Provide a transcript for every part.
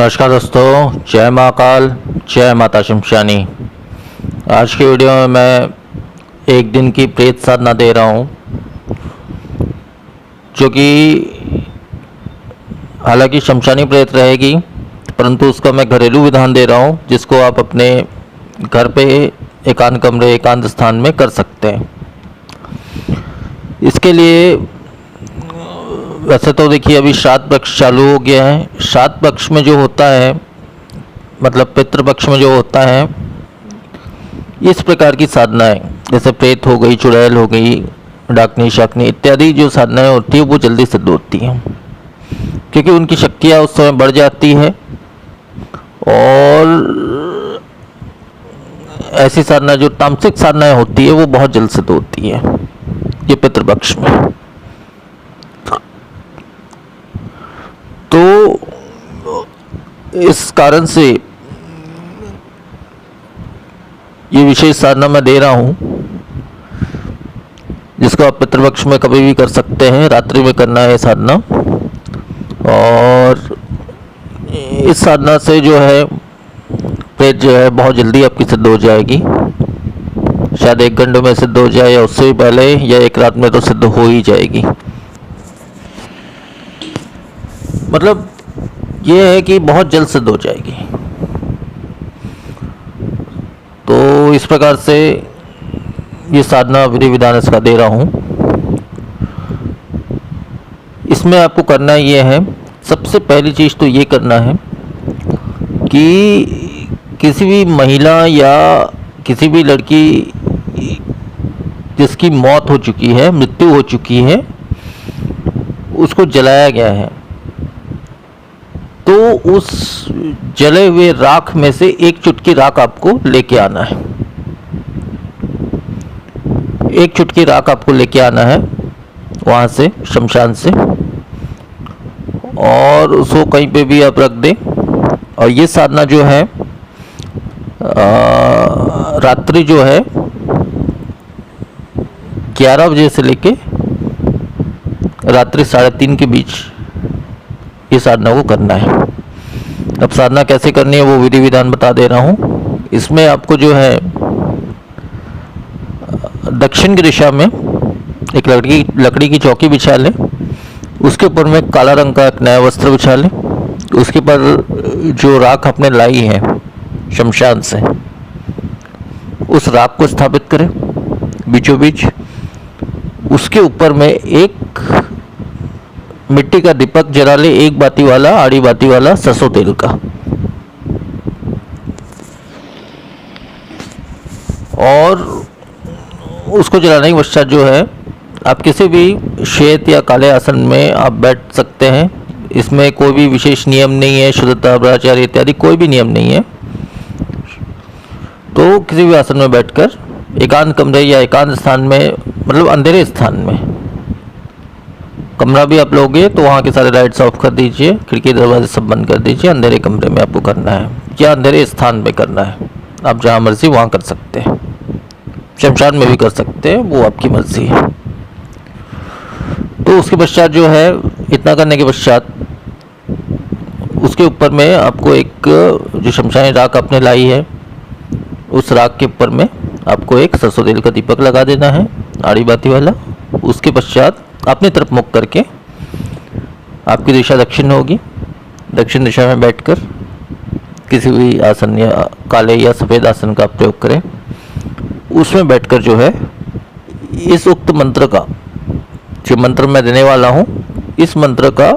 नमस्कार दोस्तों, जय महाकाल, जय माता शमशानी। आज की वीडियो में मैं एक दिन की प्रेत साधना दे रहा हूँ, जो कि हालांकि शमशानी प्रेत रहेगी, परंतु उसका मैं घरेलू विधान दे रहा हूँ, जिसको आप अपने घर पे एकांत कमरे, एकांत स्थान में कर सकते हैं। इसके लिए वैसे तो देखिए, अभी श्राद्ध पक्ष चालू हो गया है। श्राद्ध पक्ष में जो होता है, मतलब पितृपक्ष में जो होता है, इस प्रकार की साधनाएं जैसे प्रेत हो गई, चुड़ैल हो गई, डाकनी शाकनी इत्यादि जो साधनाएं होती है वो जल्दी सिद्ध होती हैं, क्योंकि उनकी शक्तियां उस समय बढ़ जाती है। और ऐसी साधना जो तामसिक साधनाएं होती है वो बहुत जल्द सिद्ध होती है ये पितृपक्ष में। तो इस कारण से ये विशेष साधना मैं दे रहा हूँ, जिसको आप पितृपक्ष में कभी भी कर सकते हैं। रात्रि में करना है साधना, और इस साधना से जो है प्रेत जो है बहुत जल्दी आपकी सिद्ध हो जाएगी। शायद 1 घंटे में सिद्ध हो जाए, या उससे भी पहले, या 1 रात में तो सिद्ध हो ही जाएगी। मतलब ये है कि बहुत जल्द सिद्ध हो जाएगी। तो इस प्रकार से ये साधना विधि विधान इसका दे रहा हूँ। इसमें आपको करना ये है, सबसे पहली चीज़ तो ये करना है कि किसी भी महिला या किसी भी लड़की जिसकी मौत हो चुकी है, मृत्यु हो चुकी है, उसको जलाया गया है, तो उस जले हुए राख में से 1 चुटकी राख आपको लेके आना है। 1 चुटकी राख आपको लेके आना है वहाँ से, शमशान से, और उसको कहीं पे भी आप रख दें। और ये साधना जो है रात्रि जो है 11 बजे से लेके रात्रि 3:30 के बीच ये साधना को करना है। अब साधना कैसे करनी है वो विधि विधान बता दे रहा हूँ। इसमें आपको जो है दक्षिण की दिशा में एक लकड़ी की चौकी बिछा लें, उसके ऊपर में काला रंग का एक नया वस्त्र बिछा लें। उसके ऊपर जो राख आपने लाई है शमशान से, उस राख को स्थापित करें बीचों बीच। उसके ऊपर में एक मिट्टी का दीपक जला ले, 1 बाती वाला, आड़ी बाती वाला, सरसों तेल का। और उसको जलाने के पश्चात जो है आप किसी भी श्वेत या काले आसन में आप बैठ सकते हैं। इसमें कोई भी विशेष नियम नहीं है, शुद्धता, ब्रह्मचर्य इत्यादि कोई भी नियम नहीं है। तो किसी भी आसन में बैठकर एकांत कमरे या एकांत स्थान में, मतलब अंधेरे स्थान में, कमरा भी आप लोगे तो वहाँ के सारे लाइट्स ऑफ कर दीजिए, खिड़की दरवाजे सब बंद कर दीजिए। अंधेरे कमरे में आपको करना है, या अंधेरे स्थान में करना है। आप जहाँ मर्जी वहाँ कर सकते हैं, शमशान में भी कर सकते हैं, वो आपकी मर्जी है। तो उसके पश्चात जो है, इतना करने के पश्चात उसके ऊपर में आपको एक जो शमशानी राख आपने लाई है, उस राख के ऊपर में आपको एक सरसों तेल का दीपक लगा देना है, आड़ी बाती वाला। उसके पश्चात अपनी तरफ मुख करके, आपकी दिशा दक्षिण होगी, दक्षिण दिशा में बैठकर किसी भी आसन या काले या सफ़ेद आसन का प्रयोग करें। उसमें बैठकर जो है इस उक्त मंत्र का, जो मंत्र मैं देने वाला हूँ, इस मंत्र का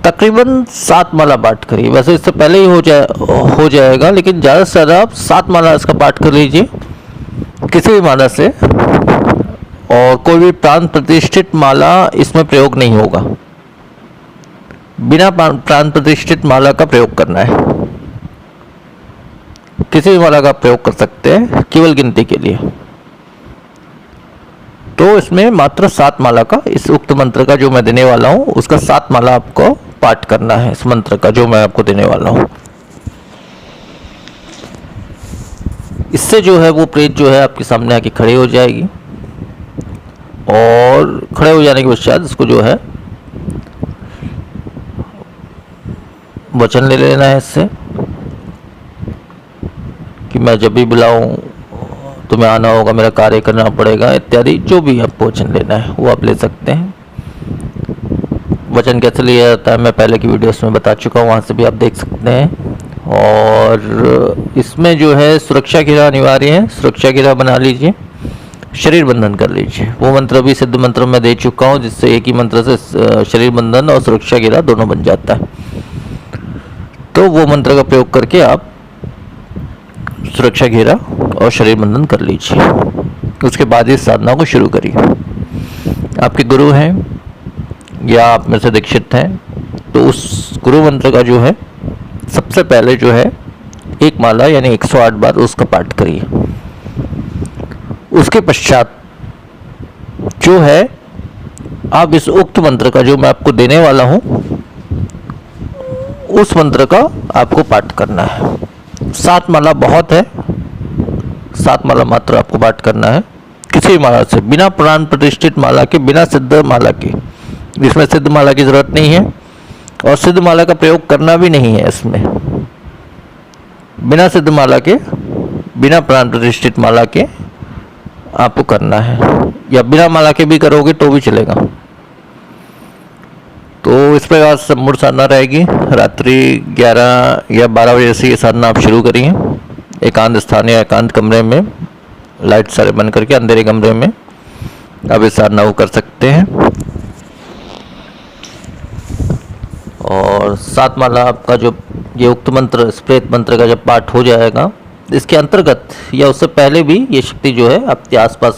तकरीबन 7 माला पाठ करिए। वैसे इससे पहले ही हो जाएगा, लेकिन ज़्यादा से ज़्यादा आप 7 माला इसका पाठ कर लीजिए किसी भी माला से। और कोई भी प्राण प्रतिष्ठित माला इसमें प्रयोग नहीं होगा, बिना प्राण प्रतिष्ठित माला का प्रयोग करना है। किसी भी माला का प्रयोग कर सकते हैं केवल गिनती के लिए। तो इसमें मात्र 7 माला का, इस उक्त मंत्र का जो मैं देने वाला हूँ उसका 7 माला आपको पाठ करना है, इस मंत्र का जो मैं आपको देने वाला हूँ। इससे जो है वो प्रेत जो है आपके सामने आके खड़ी हो जाएगी, और खड़े हो जाने के पश्चात इसको जो है वचन ले लेना है इससे कि मैं जब भी बुलाऊं तुम्हें आना होगा, मेरा कार्य करना पड़ेगा इत्यादि। जो भी आपको वचन लेना है वो आप ले सकते हैं। वचन कैसे लिया जाता है मैं पहले की वीडियोस में बता चुका हूँ, वहाँ से भी आप देख सकते हैं। और इसमें जो है सुरक्षा घेरा अनिवार्य है, सुरक्षा घेरा बना लीजिए, शरीर बंधन कर लीजिए। वो मंत्र भी सिद्ध मंत्र में दे चुका हूँ, जिससे एक ही मंत्र से शरीर बंधन और सुरक्षा घेरा दोनों बन जाता है। तो वो मंत्र का प्रयोग करके आप सुरक्षा घेरा और शरीर बंधन कर लीजिए। उसके बाद इस साधना को शुरू करिए। आपके गुरु हैं या आप में से दीक्षित हैं तो उस गुरु मंत्र का जो है सबसे पहले जो है एक माला यानी 108 बार उसका पाठ करिए। उसके पश्चात जो है आप इस उक्त मंत्र का जो मैं आपको देने वाला हूं उस मंत्र का आपको पाठ करना है। 7 माला बहुत है, 7 माला मात्र आपको पाठ करना है। किसी माला से, बिना प्राण प्रतिष्ठित माला के, बिना सिद्ध माला के, इसमें सिद्ध माला की जरूरत नहीं है और सिद्ध माला का प्रयोग करना भी नहीं है इसमें। बिना सिद्ध माला के, बिना प्राण प्रतिष्ठित माला के आपको करना है, या बिना माला के भी करोगे तो भी चलेगा। तो इस प्रकार संपूर्ण साधना रहेगी। रात्रि 11 या 12 बजे से ये साधना आप शुरू करिए। एकांत स्थान या एकांत कमरे में लाइट सारे बंद करके अंधेरे कमरे में आप इस साधना को कर सकते हैं। और 7 माला आपका जो ये उक्त मंत्र, स्प्रेत मंत्र का जब पाठ हो जाएगा, इसके अंतर्गत या उससे पहले भी ये शक्ति जो है आपके आसपास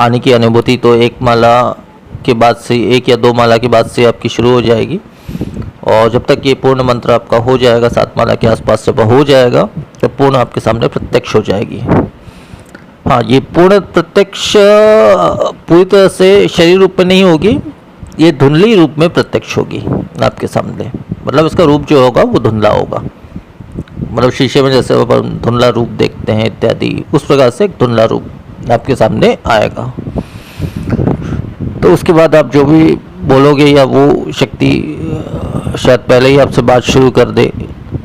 आने की अनुभूति तो एक माला के बाद से, 1 या 2 माला के बाद से आपकी शुरू हो जाएगी। और जब तक ये पूर्ण मंत्र आपका हो जाएगा, 7 माला के आसपास जब हो जाएगा तो पूर्ण आपके सामने प्रत्यक्ष हो जाएगी। हाँ, ये पूर्ण प्रत्यक्ष पूरी तरह से शरीर रूप में नहीं होगी, ये धुंधली रूप में प्रत्यक्ष होगी आपके सामने। मतलब इसका रूप जो होगा वो धुंधला होगा, मतलब शीशे में जैसे धुंधला रूप देखते हैं इत्यादि, उस प्रकार से एक धुंधला रूप आपके सामने आएगा। तो उसके बाद आप जो भी बोलोगे या वो शक्ति शायद पहले ही आपसे बात शुरू कर दे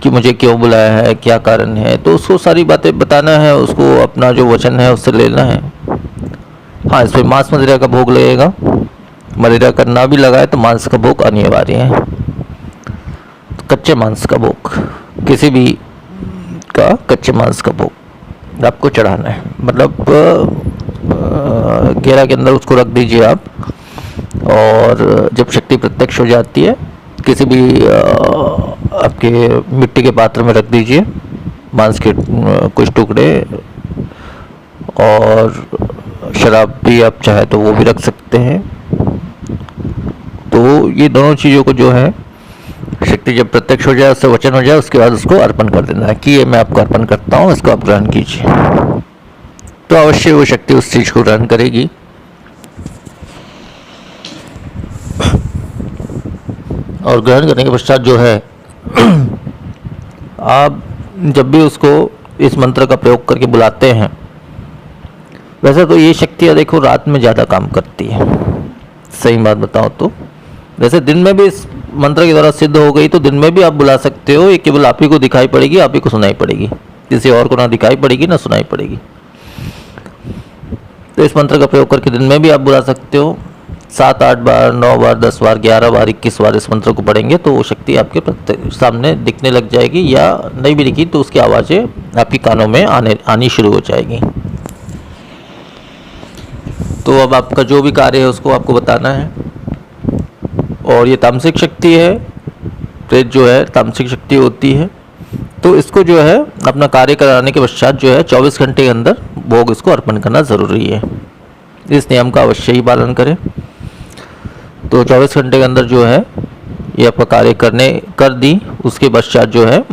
कि मुझे क्यों बुलाया है, क्या कारण है, तो उसको सारी बातें बताना है, उसको अपना जो वचन है उससे लेना है। हाँ, इसमें मांस मदिरा का भोग लगेगा। मदिरा का ना भी लगाए तो मांस का भोग अनिवार्य है। कच्चे मांस का भोग, किसी भी का कच्चे मांस का भोग आपको चढ़ाना है। मतलब घेरा के अंदर उसको रख दीजिए आप, और जब शक्ति प्रत्यक्ष हो जाती है किसी भी आपके मिट्टी के पात्र में रख दीजिए मांस के कुछ टुकड़े, और शराब भी आप चाहे तो वो भी रख सकते हैं। तो ये दोनों चीज़ों को जो है शक्ति जब प्रत्यक्ष हो जाए, उससे वचन हो जाए, उसके बाद उसको अर्पण कर देना है कि ये मैं आपको अर्पण करता हूँ, इसको आप ग्रहण कीजिए। तो अवश्य वो शक्ति उस चीज़ को ग्रहण करेगी। और ग्रहण करने के पश्चात जो है आप जब भी उसको इस मंत्र का प्रयोग करके बुलाते हैं, वैसे तो ये शक्तियाँ देखो रात में ज़्यादा काम करती है, सही बात बताओ तो। वैसे दिन में भी इस मंत्र के द्वारा सिद्ध हो गई तो दिन में भी आप बुला सकते हो। ये केवल आप ही को दिखाई पड़ेगी, आप ही को सुनाई पड़ेगी, किसी और को ना दिखाई पड़ेगी ना सुनाई पड़ेगी। तो इस मंत्र का प्रयोग करके दिन में भी आप बुला सकते हो। 7, 8 बार, 9 बार, 10 बार, 11 बार, 21 बार इस मंत्र को पढ़ेंगे तो वो शक्ति आपके सामने दिखने लग जाएगी, या नहीं भी दिखी तो उसकी आवाज़ें आपकी कानों में आनी शुरू हो जाएगी। तो अब आपका जो भी कार्य है उसको आपको बताना है। और ये तामसिक शक्ति है, प्रेत जो है तामसिक शक्ति होती है। तो इसको जो है अपना कार्य कराने के पश्चात जो है 24 घंटे के अंदर भोग इसको अर्पण करना ज़रूरी है। इस नियम का अवश्य ही पालन करें। तो 24 घंटे के अंदर जो है ये आपका कार्य कर दी, उसके पश्चात जो है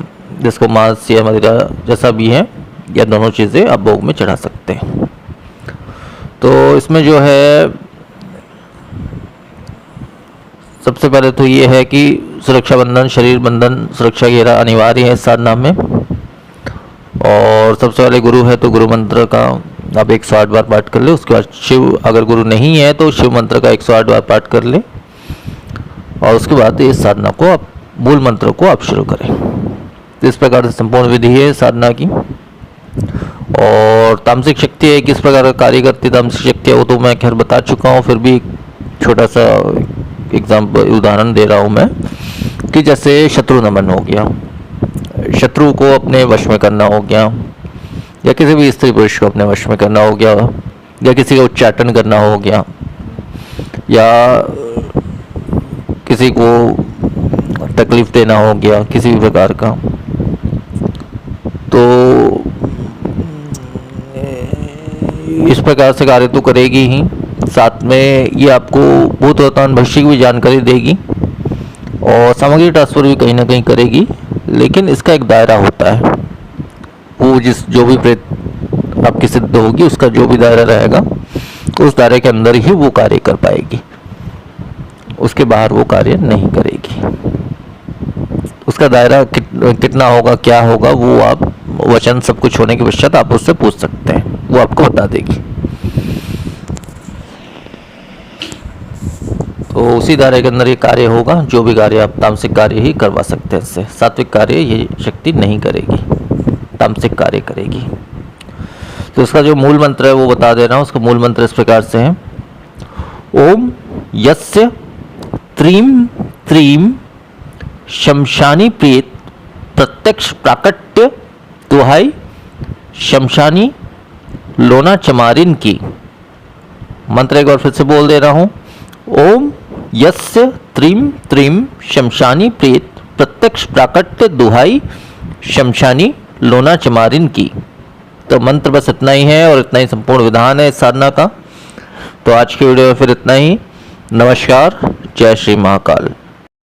जिसको मांस या मदिरा जैसा भी है या दोनों चीज़ें आप भोग में चढ़ा सकते हैं। तो इसमें जो है सबसे पहले तो ये है कि सुरक्षा बंधन, शरीर बंधन, सुरक्षा घेरा अनिवार्य है इस साधना में। और सबसे पहले गुरु है तो गुरु मंत्र का आप 108 बार पाठ कर ले। उसके बाद शिव, अगर गुरु नहीं है तो शिव मंत्र का 108 बार पाठ कर ले। और उसके बाद इस साधना को आप मूल मंत्र को आप शुरू करें। तो इस प्रकार से संपूर्ण विधि है साधना की। और तामसिक शक्ति है किस प्रकार कार्य करती तामसिक शक्ति है वो तो मैं खैर बता चुका हूँ, फिर भी एक छोटा सा एग्जाम्पल उदाहरण दे रहा हूँ मैं कि जैसे शत्रु नमन हो गया, शत्रु को अपने वश में करना हो गया, या किसी भी स्त्री पुरुष को अपने वश में करना हो गया, या किसी का उच्चाटन करना हो गया, या किसी को तकलीफ देना हो गया किसी भी प्रकार का, तो इस प्रकार से कार्य तो करेगी ही। साथ में ये आपको भूत वर्तमान भविष्य की भी जानकारी देगी और सामग्री ट्रांसफर भी कहीं ना कहीं करेगी, लेकिन इसका एक दायरा होता है। वो जो भी प्रेत आपकी सिद्ध होगी उसका जो भी दायरा रहेगा उस दायरे के अंदर ही वो कार्य कर पाएगी, उसके बाहर वो कार्य नहीं करेगी। उसका दायरा कितना होगा क्या होगा वो आप वचन सब कुछ होने के पश्चात आप उससे पूछ सकते हैं, वो आपको बता देगी। तो उसी दायरे के अंदर ये कार्य होगा, जो भी कार्य आप तामसिक कार्य ही करवा सकते हैं इससे। सात्विक कार्य ये शक्ति नहीं करेगी, तामसिक कार्य करेगी। तो उसका जो मूल मंत्र है वो बता दे रहा हूँ। उसका मूल मंत्र इस प्रकार से है, ओम यस्य त्रीम त्रीम शमशानी प्रेत प्रत्यक्ष प्राकट्य दुहाई शमशानी लोना चमारिन की। मंत्र एक बार फिर से बोल दे रहा हूँ, ओम यस्य त्रीम त्रीम शमशानी प्रेत प्रत्यक्ष प्राकट्य दुहाई शमशानी लोना चमारिन की। तो मंत्र बस इतना ही है और इतना ही संपूर्ण विधान है इस साधना का। तो आज के वीडियो में फिर इतना ही। नमस्कार, जय श्री महाकाल।